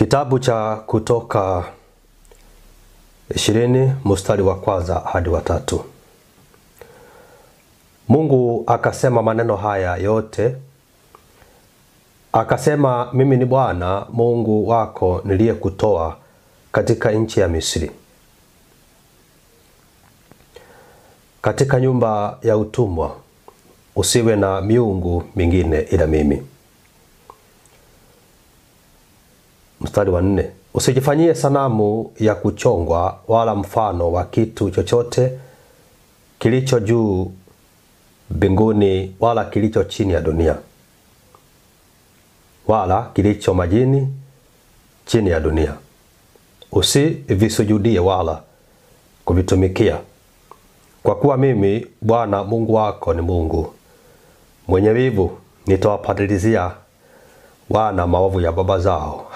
Kitabu cha Kutoka 20 mstari wa 1 hadi wa 3. Mungu akasema maneno haya yote. Akasema, mimi ni Bwana Mungu wako niliyekutoa katika nchi ya Misri, katika nyumba ya utumwa. Usiwe na miungu mingine ila mimi. Mstari wa 4. Usijifanyie sanamu ya kuchongwa wala mfano wa kitu chochote kilicho juu mbinguni wala kilicho chini ya dunia wala kilicho majini chini ya dunia. Usivisujudie wala kuvitumikia, kwa kuwa mimi Bwana Mungu wako ni Mungu mwenye wivu, nitawapatilizia wana maovu ya baba zao